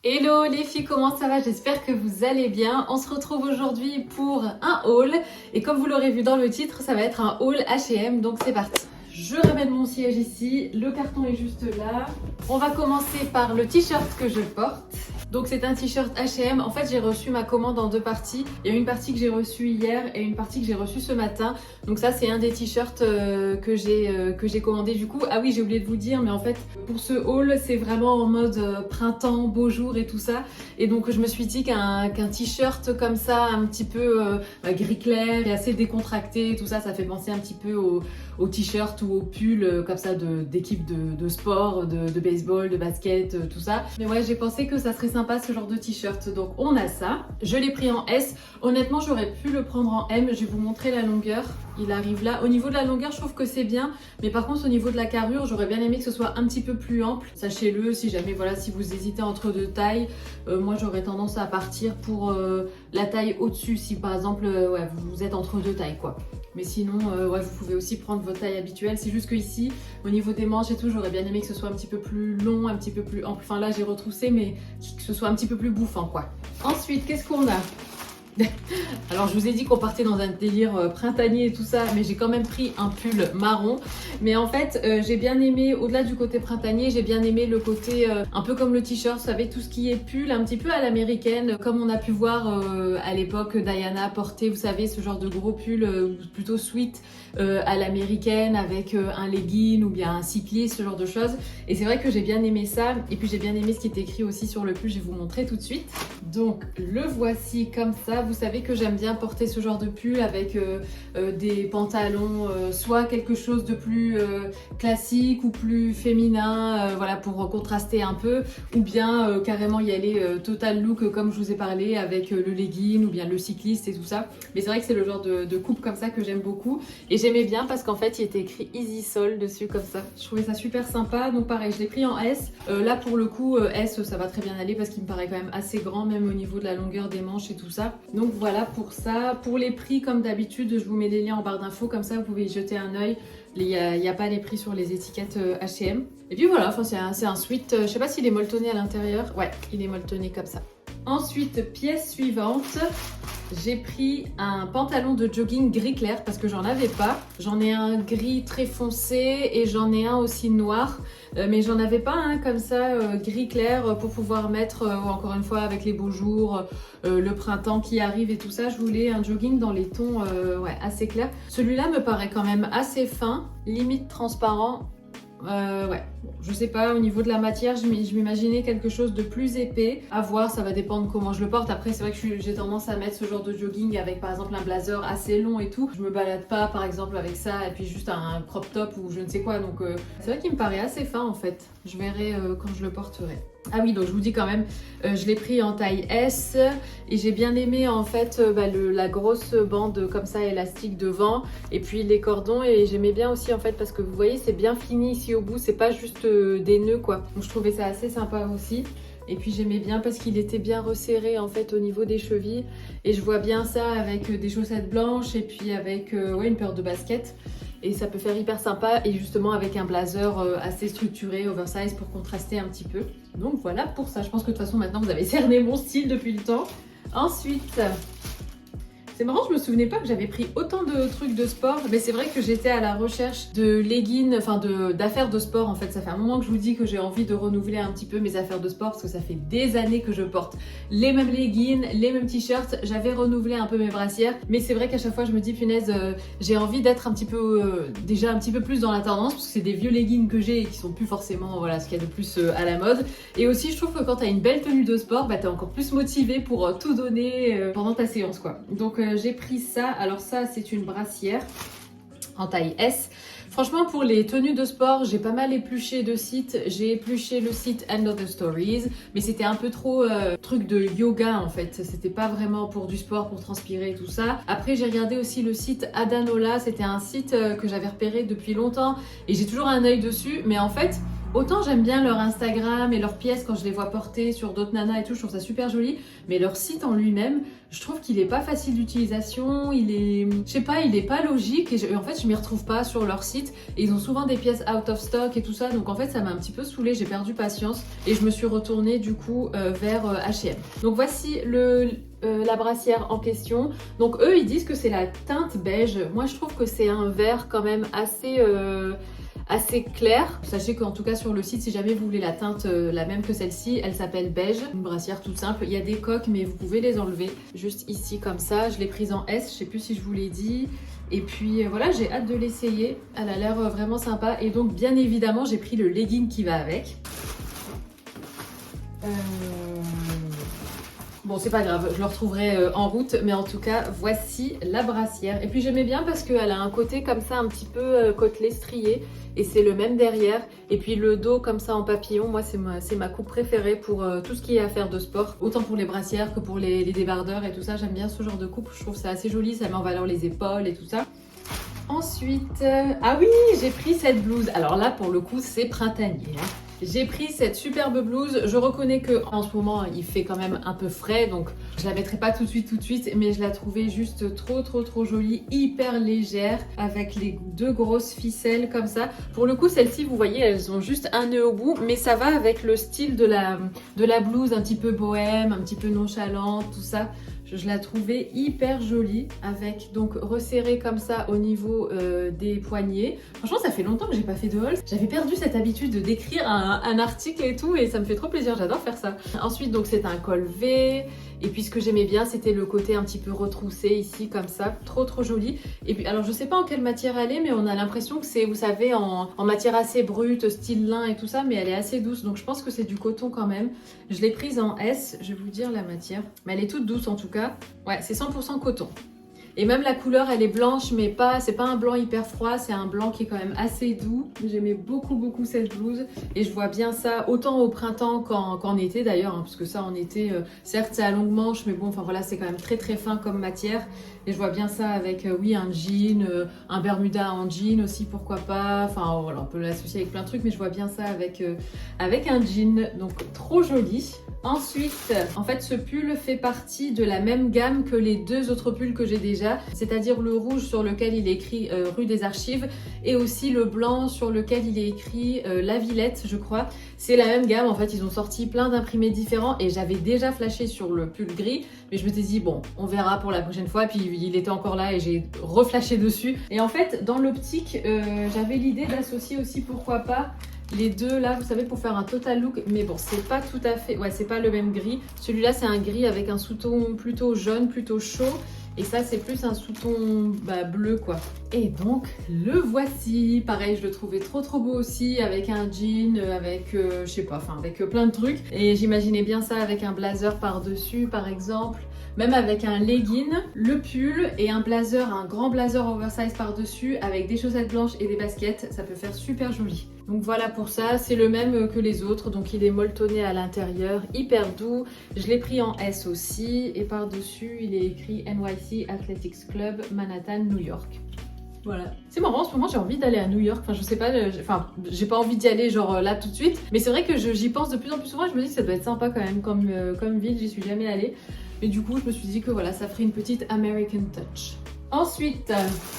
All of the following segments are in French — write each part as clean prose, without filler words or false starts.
Hello les filles, comment ça va? J'espère que vous allez bien. On se retrouve aujourd'hui pour un haul et comme vous l'aurez vu dans le titre, ça va être un haul H&M, donc c'est parti. Je ramène mon siège ici, le carton est juste là. On va commencer par le t-shirt que je porte. Donc c'est un t-shirt H&M. En fait, j'ai reçu ma commande en deux parties. Il y a une partie que j'ai reçue hier et une partie que j'ai reçue ce matin. Donc ça, c'est un des t-shirts que j'ai commandé du coup. Ah oui, j'ai oublié de vous dire, mais en fait, pour ce haul, c'est vraiment en mode printemps, beau jour et tout ça. Et donc je me suis dit qu'un t-shirt comme ça, un petit peu gris clair et assez décontracté, et tout ça, ça fait penser un petit peu au t-shirt ou au pull comme ça d'équipe de sport, de baseball, de basket, tout ça. Mais ouais, j'ai pensé que ça serait sympa ce genre de t-shirt. Donc on a ça. Je l'ai pris en S. Honnêtement, j'aurais pu le prendre en M. Je vais vous montrer la longueur. Il arrive là. Au niveau de la longueur, je trouve que c'est bien. Mais par contre, au niveau de la carrure, j'aurais bien aimé que ce soit un petit peu plus ample. Sachez-le, si jamais, voilà, si vous hésitez entre deux tailles, moi j'aurais tendance à partir pour la taille au-dessus. Si par exemple, ouais, vous êtes entre deux tailles, quoi. Mais sinon, ouais, vous pouvez aussi prendre votre taille habituelle. C'est juste que ici, au niveau des manches et tout, j'aurais bien aimé que ce soit un petit peu plus long, un petit peu plus ample. Enfin là, j'ai retroussé, mais que ce soit un petit peu plus bouffant, quoi. Ensuite, qu'est-ce qu'on a? Alors je vous ai dit qu'on partait dans un délire printanier et tout ça, mais j'ai quand même pris un pull marron. Mais en fait, j'ai bien aimé, au-delà du côté printanier, j'ai bien aimé le côté un peu comme le t-shirt, vous savez, tout ce qui est pull, un petit peu à l'américaine, comme on a pu voir à l'époque Diana porter, vous savez, ce genre de gros pull plutôt sweat à l'américaine avec un legging ou bien un cycliste, ce genre de choses. Et c'est vrai que j'ai bien aimé ça. Et puis j'ai bien aimé ce qui est écrit aussi sur le pull, je vais vous montrer tout de suite. Donc le voici comme ça. Vous savez que j'aime bien porter ce genre de pull avec des pantalons, soit quelque chose de plus classique ou plus féminin, voilà, pour contraster un peu, ou bien carrément y aller total look comme je vous ai parlé avec le legging ou bien le cycliste et tout ça. Mais c'est vrai que c'est le genre de coupe comme ça que j'aime beaucoup et j'aimais bien parce qu'en fait il était écrit Easy Sol dessus comme ça. Je trouvais ça super sympa, donc pareil, je l'ai pris en S. Là pour le coup S ça va très bien aller parce qu'il me paraît quand même assez grand, même au niveau de la longueur des manches et tout ça. Donc voilà pour ça. Pour les prix, comme d'habitude, je vous mets les liens en barre d'infos, comme ça vous pouvez y jeter un œil. Il n'y a pas les prix sur les étiquettes H&M. Et puis voilà, enfin, c'est un sweat, je sais pas s'il est molletonné à l'intérieur. Ouais, il est molletonné comme ça. Ensuite, pièce suivante, j'ai pris un pantalon de jogging gris clair parce que j'en avais pas. J'en ai un gris très foncé et j'en ai un aussi noir. Mais j'en avais pas un comme ça gris clair pour pouvoir mettre encore une fois avec les beaux jours, le printemps qui arrive et tout ça. Je voulais un jogging dans les tons ouais, assez clairs. Celui-là me paraît quand même assez fin, limite transparent. Ouais, bon, je sais pas, au niveau de la matière, je m'imaginais quelque chose de plus épais. À voir, ça va dépendre comment je le porte. Après, c'est vrai que j'ai tendance à mettre ce genre de jogging avec par exemple un blazer assez long et tout. Je me balade pas par exemple avec ça et puis juste un crop top ou je ne sais quoi. Donc c'est vrai qu'il me paraît assez fin en fait. Je verrai quand je le porterai. Ah oui, donc je vous dis quand même, je l'ai pris en taille S et j'ai bien aimé en fait la grosse bande comme ça élastique devant et puis les cordons et j'aimais bien aussi en fait parce que vous voyez c'est bien fini ici au bout, c'est pas juste des nœuds quoi. Donc je trouvais ça assez sympa aussi. Et puis j'aimais bien parce qu'il était bien resserré en fait au niveau des chevilles et je vois bien ça avec des chaussettes blanches et puis avec ouais, une paire de baskets. Et ça peut faire hyper sympa et justement avec un blazer assez structuré, oversize pour contraster un petit peu. Donc voilà pour ça. Je pense que de toute façon maintenant vous avez cerné mon style depuis le temps. Ensuite, c'est marrant, je me souvenais pas que j'avais pris autant de trucs de sport, mais c'est vrai que j'étais à la recherche de leggings, enfin d'affaires de sport en fait. Ça fait un moment que je vous dis que j'ai envie de renouveler un petit peu mes affaires de sport parce que ça fait des années que je porte les mêmes leggings, les mêmes t-shirts. J'avais renouvelé un peu mes brassières, mais c'est vrai qu'à chaque fois je me dis punaise, j'ai envie d'être un petit peu, déjà un petit peu plus dans la tendance parce que c'est des vieux leggings que j'ai et qui sont plus forcément voilà, ce qu'il y a de plus à la mode. Et aussi je trouve que quand t'as une belle tenue de sport, bah t'es encore plus motivé pour tout donner pendant ta séance quoi. Donc j'ai pris ça, alors ça c'est une brassière en taille S. Franchement pour les tenues de sport j'ai pas mal épluché de sites, j'ai épluché le site End of the Stories mais c'était un peu trop truc de yoga en fait, c'était pas vraiment pour du sport, pour transpirer et tout ça. Après j'ai regardé aussi le site Adanola, c'était un site que j'avais repéré depuis longtemps et j'ai toujours un œil dessus mais en fait Autant j'aime bien leur Instagram et leurs pièces quand je les vois porter sur d'autres nanas et tout, je trouve ça super joli. Mais leur site en lui-même, je trouve qu'il est pas facile d'utilisation, il est, je sais pas, il est pas logique et en fait je m'y retrouve pas sur leur site. Et ils ont souvent des pièces out of stock et tout ça, donc en fait ça m'a un petit peu saoulée, j'ai perdu patience et je me suis retournée du coup vers H&M. Donc voici la brassière en question. Donc eux ils disent que c'est la teinte beige. Moi je trouve que c'est un vert quand même assez clair. Sachez qu'en tout cas sur le site, si jamais vous voulez la teinte la même que celle-ci, elle s'appelle beige. Une brassière toute simple. Il y a des coques mais vous pouvez les enlever juste ici comme ça. Je l'ai prise en S, je sais plus si je vous l'ai dit. Et puis voilà, j'ai hâte de l'essayer. Elle a l'air vraiment sympa. Et donc bien évidemment, j'ai pris le legging qui va avec. Bon, c'est pas grave, je le retrouverai en route, mais en tout cas, voici la brassière. Et puis j'aimais bien parce qu'elle a un côté comme ça, un petit peu côtelé strié, et c'est le même derrière. Et puis le dos comme ça en papillon, moi c'est ma coupe préférée pour tout ce qui est affaire de sport. Autant pour les brassières que pour les débardeurs et tout ça, j'aime bien ce genre de coupe, je trouve ça assez joli, ça met en valeur les épaules et tout ça. Ensuite, ah oui, j'ai pris cette blouse. Alors là, pour le coup, c'est printanier, hein. J'ai pris cette superbe blouse. Je reconnais que en ce moment, il fait quand même un peu frais, donc je la mettrai pas tout de suite, mais je la trouvais juste trop jolie, hyper légère, avec les deux grosses ficelles comme ça. Pour le coup, celles-ci, vous voyez, elles ont juste un nœud au bout, mais ça va avec le style de la blouse, un petit peu bohème, un petit peu nonchalante, tout ça. Je la trouvais hyper jolie, avec donc resserré comme ça au niveau des poignets. Franchement, ça fait longtemps que j'ai pas fait de haul. J'avais perdu cette habitude de d'écrire un article et tout, et ça me fait trop plaisir, j'adore faire ça. Ensuite, donc c'est un col V. Et puis ce que j'aimais bien, c'était le côté un petit peu retroussé ici comme ça, trop joli. Et puis alors je sais pas en quelle matière elle est, mais on a l'impression que c'est, vous savez, en matière assez brute, style lin et tout ça, mais elle est assez douce, donc je pense que c'est du coton quand même. Je l'ai prise en S, je vais vous dire la matière, mais elle est toute douce en tout cas. Ouais, c'est 100% coton. Et même la couleur, elle est blanche, mais c'est pas un blanc hyper froid, c'est un blanc qui est quand même assez doux. J'aimais beaucoup cette blouse et je vois bien ça autant au printemps qu'en été d'ailleurs, hein, parce que ça en été, certes c'est à longue manche, mais bon, enfin voilà, c'est quand même très fin comme matière. Et je vois bien ça avec, oui, un jean, un bermuda en jean aussi, pourquoi pas. Enfin voilà, on peut l'associer avec plein de trucs, mais je vois bien ça avec un jean, donc trop joli. Ensuite, en fait, ce pull fait partie de la même gamme que les deux autres pulls que j'ai déjà, c'est-à-dire le rouge sur lequel il est écrit rue des Archives et aussi le blanc sur lequel il est écrit La Villette, je crois. C'est la même gamme, en fait, ils ont sorti plein d'imprimés différents et j'avais déjà flashé sur le pull gris, mais je me suis dit, bon, on verra pour la prochaine fois, puis il était encore là et j'ai reflashé dessus. Et en fait, dans l'optique, j'avais l'idée d'associer aussi, pourquoi pas, les deux là, vous savez, pour faire un total look, mais bon, c'est pas tout à fait, ouais, c'est pas le même gris. Celui-là, c'est un gris avec un sous-ton plutôt jaune, plutôt chaud. Et ça, c'est plus un sous-ton bleu, quoi. Et donc, le voici. Pareil, je le trouvais trop beau aussi, avec un jean, avec, je sais pas, enfin, avec plein de trucs. Et j'imaginais bien ça avec un blazer par-dessus, par exemple. Même avec un legging, le pull et un blazer, un grand blazer oversize par-dessus, avec des chaussettes blanches et des baskets. Ça peut faire super joli. Donc voilà pour ça, c'est le même que les autres, donc il est molletonné à l'intérieur, hyper doux. Je l'ai pris en S aussi, et par-dessus il est écrit NYC Athletics Club, Manhattan, New York. Voilà. C'est marrant, en ce moment j'ai envie d'aller à New York, enfin je sais pas, j'ai pas envie d'y aller genre là tout de suite, mais c'est vrai que j'y pense de plus en plus souvent, je me dis que ça doit être sympa quand même comme ville, j'y suis jamais allée. Mais du coup je me suis dit que voilà, ça ferait une petite American touch. Ensuite,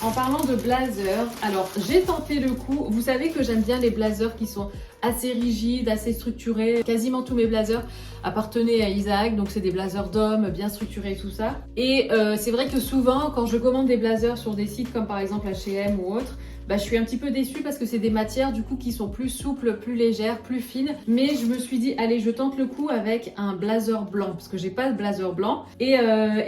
en parlant de blazer, alors j'ai tenté le coup. Vous savez que j'aime bien les blazers qui sont assez rigides, assez structurés. Quasiment tous mes blazers appartenaient à Isaac, donc c'est des blazers d'hommes bien structurés et tout ça. Et c'est vrai que souvent, quand je commande des blazers sur des sites comme par exemple H&M ou autre, je suis un petit peu déçue parce que c'est des matières du coup qui sont plus souples, plus légères, plus fines. Mais je me suis dit, allez, je tente le coup avec un blazer blanc parce que j'ai pas de blazer blanc. Et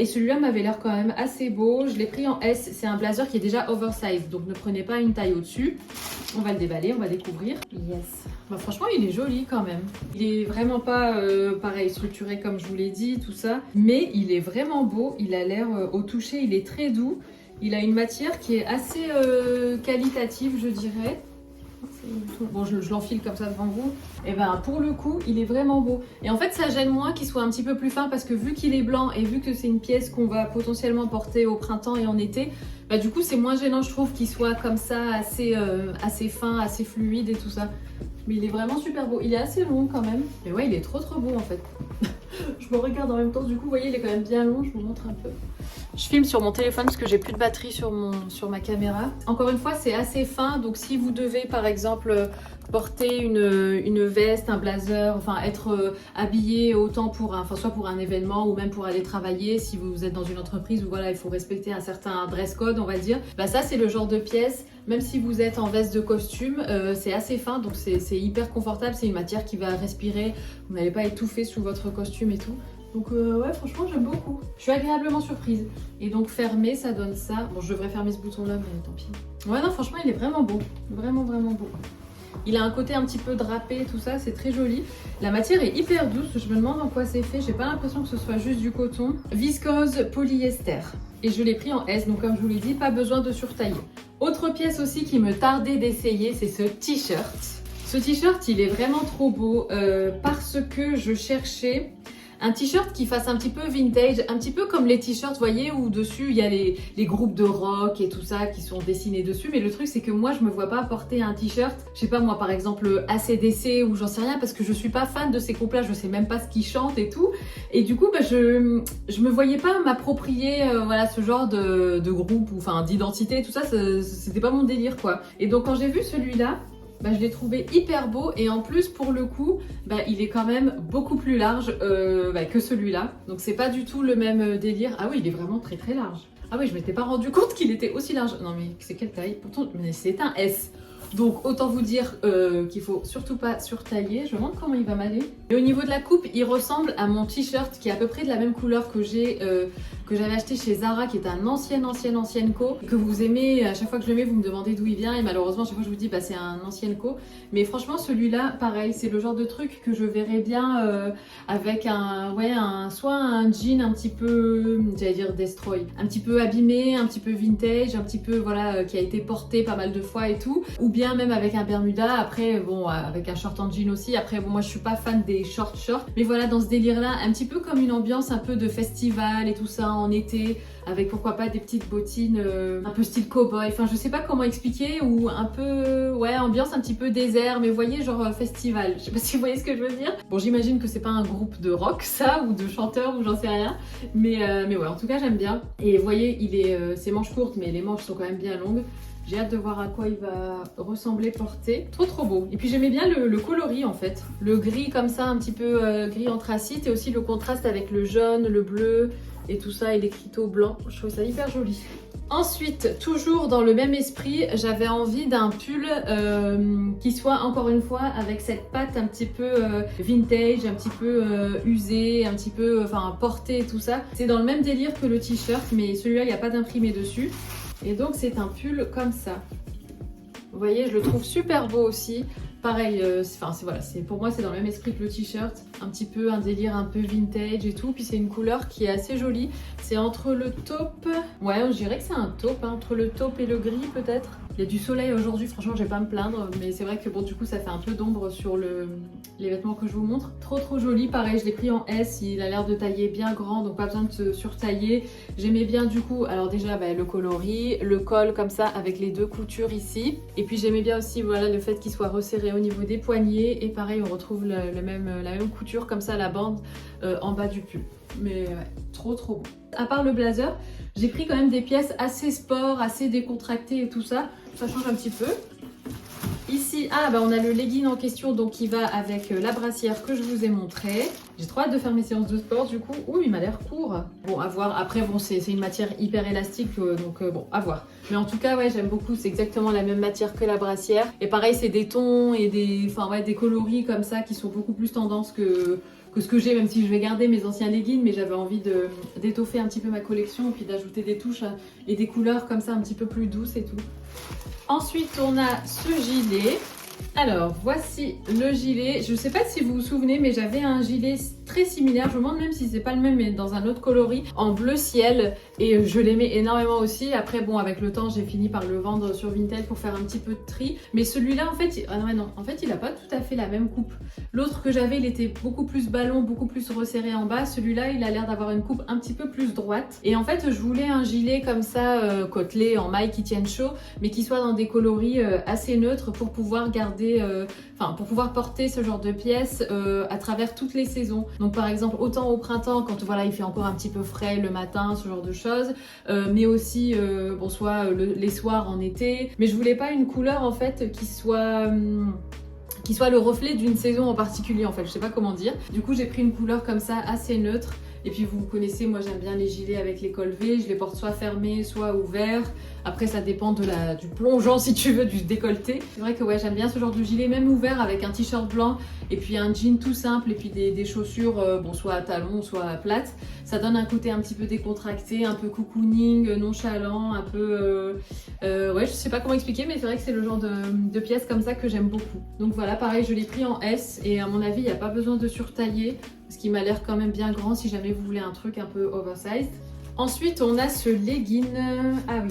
celui-là m'avait l'air quand même assez beau. Je l'ai pris en S. C'est un blazer qui est déjà oversize, donc ne prenez pas une taille au-dessus. On va le déballer, on va découvrir. Yes. Franchement, il est joli quand même. Il est vraiment pas pareil structuré comme je vous l'ai dit, tout ça. Mais il est vraiment beau. Il a l'air au toucher, il est très doux. Il a une matière qui est assez qualitative, je dirais. Bon, je l'enfile comme ça devant vous. Et ben pour le coup, il est vraiment beau. Et en fait, ça gêne moins qu'il soit un petit peu plus fin parce que vu qu'il est blanc et vu que c'est une pièce qu'on va potentiellement porter au printemps et en été, du coup, c'est moins gênant, je trouve, qu'il soit comme ça, assez fin, assez fluide et tout ça. Mais il est vraiment super beau. Il est assez long quand même. Mais ouais, il est trop beau en fait. Je me regarde en même temps, du coup, vous voyez, il est quand même bien long. Je vous montre un peu. Je filme sur mon téléphone parce que j'ai plus de batterie sur ma caméra. Encore une fois, c'est assez fin. Donc si vous devez par exemple porter une veste, un blazer, enfin être habillé autant pour soit pour un événement ou même pour aller travailler, si vous êtes dans une entreprise où voilà, il faut respecter un certain dress code, on va dire. Bah ça, c'est le genre de pièce, même si vous êtes en veste de costume, c'est assez fin, donc c'est hyper confortable. C'est une matière qui va respirer, vous n'allez pas étouffer sous votre costume et tout. Donc ouais, franchement, j'aime beaucoup. Je suis agréablement surprise. Et donc fermé, ça donne ça. Bon, je devrais fermer ce bouton-là, mais tant pis. Ouais, non, franchement, il est vraiment beau. Vraiment beau. Il a un côté un petit peu drapé, tout ça, c'est très joli. La matière est hyper douce, je me demande en quoi c'est fait. J'ai pas l'impression que ce soit juste du coton. Viscose polyester. Et je l'ai pris en S, donc comme je vous l'ai dit, pas besoin de surtailler. Autre pièce aussi qui me tardait d'essayer, c'est ce t-shirt. Ce t-shirt, il est vraiment trop beau parce que je cherchais un t-shirt qui fasse un petit peu vintage, un petit peu comme les t-shirts, vous voyez, où dessus il y a les groupes de rock et tout ça qui sont dessinés dessus. Mais le truc, c'est que moi, je me vois pas porter un t-shirt, je sais pas moi, par exemple AC/DC ou j'en sais rien, parce que je suis pas fan de ces groupes-là, je sais même pas ce qu'ils chantent et tout. Et du coup, bah, je me voyais pas m'approprier voilà, ce genre de groupe, ou enfin d'identité, tout ça, c'était pas mon délire quoi. Et donc quand j'ai vu celui-là, bah, je l'ai trouvé hyper beau et en plus pour le coup bah, il est quand même beaucoup plus large que celui-là, donc c'est pas du tout le même délire. Ah oui, il est vraiment très large. Ah oui, je m'étais pas rendu compte qu'il était aussi large. Non mais c'est quelle taille? Pourtant mais c'est un S. Donc autant vous dire qu'il faut surtout pas surtailler. Je me demande comment il va m'aller. Et au niveau de la coupe, il ressemble à mon t-shirt qui est à peu près de la même couleur que j'avais acheté chez Zara, qui est un ancienne co, que vous aimez. À chaque fois que je le mets, vous me demandez d'où il vient et malheureusement à chaque fois je vous dis bah c'est un ancienne co. Mais franchement celui-là, pareil, c'est le genre de truc que je verrais bien avec soit un jean un petit peu, j'allais dire destroy, un petit peu abîmé, un petit peu vintage, un petit peu voilà qui a été porté pas mal de fois et tout, ou bien même avec un bermuda. Après bon, avec un short en jean aussi. Après bon, moi je suis pas fan des shorts, mais voilà, dans ce délire là, un petit peu comme une ambiance un peu de festival et tout ça en été, avec pourquoi pas des petites bottines un peu style cowboy, enfin je sais pas comment expliquer, ou un peu ouais, ambiance un petit peu désert, mais vous voyez genre festival, je sais pas si vous voyez ce que je veux dire. Bon, j'imagine que c'est pas un groupe de rock ça, ou de chanteurs, ou j'en sais rien, mais ouais, en tout cas j'aime bien. Et vous voyez, il est ses manches courtes, mais les manches sont quand même bien longues. J'ai hâte de voir à quoi il va ressembler porté. Trop beau. Et puis j'aimais bien le coloris en fait. Le gris comme ça, un petit peu gris anthracite, et aussi le contraste avec le jaune, le bleu et tout ça, et les cristaux blancs. Je trouve ça hyper joli. Ensuite, toujours dans le même esprit, j'avais envie d'un pull qui soit encore une fois avec cette patte un petit peu vintage, un petit peu usée, un petit peu portée et tout ça. C'est dans le même délire que le t-shirt, mais celui-là il n'y a pas d'imprimé dessus. Et donc c'est un pull comme ça. Vous voyez, je le trouve super beau aussi. Pareil, voilà, pour moi c'est dans le même esprit que le t-shirt. Un petit peu un délire un peu vintage et tout. Puis c'est une couleur qui est assez jolie. C'est entre le taupe, ouais, je dirais que c'est un taupe, hein, entre le taupe et le gris peut-être. Il y a du soleil aujourd'hui, franchement je vais pas me plaindre, mais c'est vrai que bon, du coup ça fait un peu d'ombre sur les vêtements que je vous montre. Trop joli. Pareil, je l'ai pris en S, il a l'air de tailler bien grand, donc pas besoin de se surtailler. J'aimais bien du coup, alors déjà le coloris, le col comme ça avec les deux coutures ici, et puis j'aimais bien aussi voilà le fait qu'il soit resserré au niveau des poignets, et pareil on retrouve la même couture comme ça, la bande en bas du pull. Mais ouais, trop beau. À part le blazer, j'ai pris quand même des pièces assez sport, assez décontractées et tout ça. Ça change un petit peu. Ici, on a le legging en question, donc qui va avec la brassière que je vous ai montré. J'ai trop hâte de faire mes séances de sport du coup. Ouh, il m'a l'air court. Bon, à voir. Après, bon, c'est une matière hyper élastique, donc bon, à voir. Mais en tout cas, ouais, j'aime beaucoup. C'est exactement la même matière que la brassière. Et pareil, c'est des tons et des coloris comme ça qui sont beaucoup plus tendance que ce que j'ai, même si je vais garder mes anciens leggings, mais j'avais envie d'étoffer un petit peu ma collection et puis d'ajouter des touches et des couleurs comme ça un petit peu plus douces et tout. Ensuite, on a ce gilet. Alors, voici le gilet. Je ne sais pas si vous vous souvenez, mais j'avais un gilet très similaire. Je me demande même si c'est pas le même, mais dans un autre coloris, en bleu ciel. Et je l'aimais énormément aussi. Après, bon, avec le temps, j'ai fini par le vendre sur Vinted pour faire un petit peu de tri. Mais celui-là, en fait, en fait, il n'a pas tout à fait la même coupe. L'autre que j'avais, il était beaucoup plus ballon, beaucoup plus resserré en bas. Celui-là, il a l'air d'avoir une coupe un petit peu plus droite. Et en fait, je voulais un gilet comme ça, côtelé, en maille qui tienne chaud, mais qui soit dans des coloris assez neutres pour pouvoir garder garder, pour pouvoir porter ce genre de pièces à travers toutes les saisons. Donc par exemple autant au printemps quand voilà il fait encore un petit peu frais le matin, ce genre de choses, mais aussi soit les soirs en été. Mais je voulais pas une couleur en fait qui soit le reflet d'une saison en particulier en fait, je sais pas comment dire. Du coup j'ai pris une couleur comme ça assez neutre. Et puis vous connaissez, moi j'aime bien les gilets avec les cols V, je les porte soit fermés, soit ouverts. Après ça dépend du plongeant si tu veux, du décolleté. C'est vrai que ouais, j'aime bien ce genre de gilet, même ouvert avec un t-shirt blanc et puis un jean tout simple et puis des chaussures soit à talons, soit à plates. Ça donne un côté un petit peu décontracté, un peu cocooning, nonchalant, un peu... ouais, je sais pas comment expliquer, mais c'est vrai que c'est le genre de pièces comme ça que j'aime beaucoup. Donc voilà, pareil, je l'ai pris en S et à mon avis, il n'y a pas besoin de surtailler. Ce qui m'a l'air quand même bien grand si jamais vous voulez un truc un peu oversized. Ensuite, on a ce legging. Ah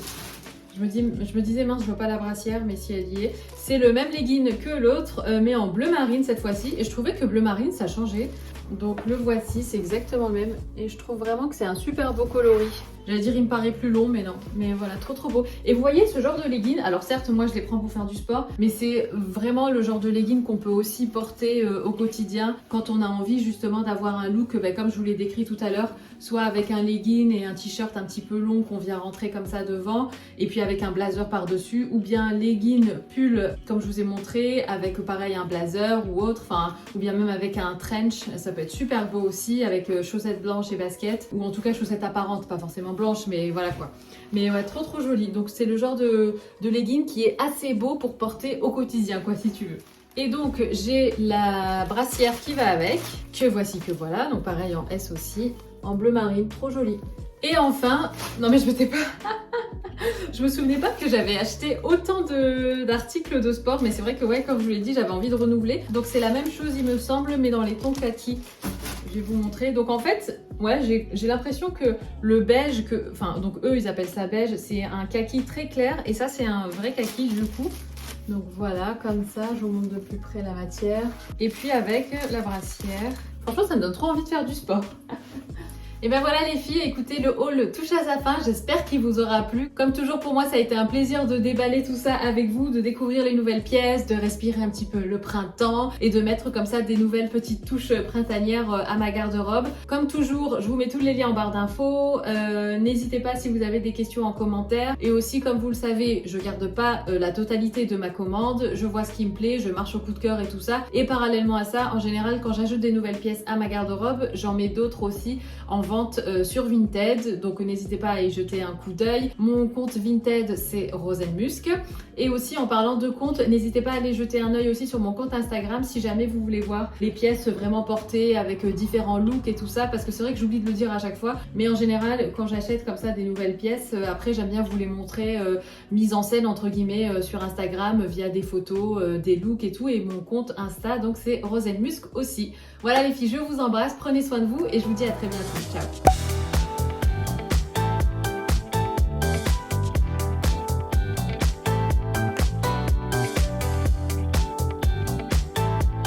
oui, je me disais mince, je vois pas la brassière, mais si elle y est. C'est le même legging que l'autre, mais en bleu marine cette fois-ci. Et je trouvais que bleu marine, ça changeait. Donc le voici, c'est exactement le même. Et je trouve vraiment que c'est un super beau coloris. J'allais dire il me paraît plus long, mais non. Mais voilà, trop beau. Et vous voyez ce genre de legging, alors certes moi je les prends pour faire du sport, mais c'est vraiment le genre de legging qu'on peut aussi porter au quotidien quand on a envie justement d'avoir un look, comme je vous l'ai décrit tout à l'heure, soit avec un legging et un t-shirt un petit peu long qu'on vient rentrer comme ça devant, et puis avec un blazer par-dessus, ou bien legging, pull comme je vous ai montré, avec pareil un blazer ou autre, ou bien même avec un trench, ça peut être super beau aussi, avec chaussettes blanches et baskets, ou en tout cas chaussettes apparentes, pas forcément blanches, mais voilà quoi. Mais ouais, trop joli. Donc c'est le genre de legging qui est assez beau pour porter au quotidien quoi, si tu veux. Et donc j'ai la brassière qui va avec, que voici, que voilà, donc pareil en S aussi, en bleu marine, trop joli. Et enfin, non mais je m'étais pas... Je me souvenais pas que j'avais acheté autant d'articles de sport, mais c'est vrai que ouais, comme je vous l'ai dit, j'avais envie de renouveler. Donc c'est la même chose il me semble, mais dans les tons kaki. Je vais vous montrer. Donc en fait, ouais, j'ai l'impression que le beige, donc eux ils appellent ça beige, c'est un kaki très clair et ça c'est un vrai kaki du coup. Donc voilà, comme ça, je vous montre de plus près la matière. Et puis avec la brassière. Franchement, ça me donne trop envie de faire du sport. Et ben voilà les filles, écoutez, le haul touche à sa fin, j'espère qu'il vous aura plu. Comme toujours pour moi ça a été un plaisir de déballer tout ça avec vous, de découvrir les nouvelles pièces, de respirer un petit peu le printemps et de mettre comme ça des nouvelles petites touches printanières à ma garde-robe. Comme toujours, je vous mets tous les liens en barre d'infos, n'hésitez pas si vous avez des questions en commentaire. Et aussi comme vous le savez, je garde pas la totalité de ma commande, je vois ce qui me plaît, je marche au coup de cœur et tout ça. Et parallèlement à ça, en général quand j'ajoute des nouvelles pièces à ma garde-robe, j'en mets d'autres aussi en vente sur Vinted, donc n'hésitez pas à y jeter un coup d'œil. Mon compte Vinted c'est Rosenmusk, et aussi en parlant de compte, n'hésitez pas à aller jeter un œil aussi sur mon compte Instagram si jamais vous voulez voir les pièces vraiment portées avec différents looks et tout ça, parce que c'est vrai que j'oublie de le dire à chaque fois, mais en général quand j'achète comme ça des nouvelles pièces, après j'aime bien vous les montrer mises en scène entre guillemets sur Instagram via des photos, des looks et tout, et mon compte Insta donc c'est Rosenmusk aussi. Voilà les filles, je vous embrasse, prenez soin de vous et je vous dis à très bientôt. Ciao.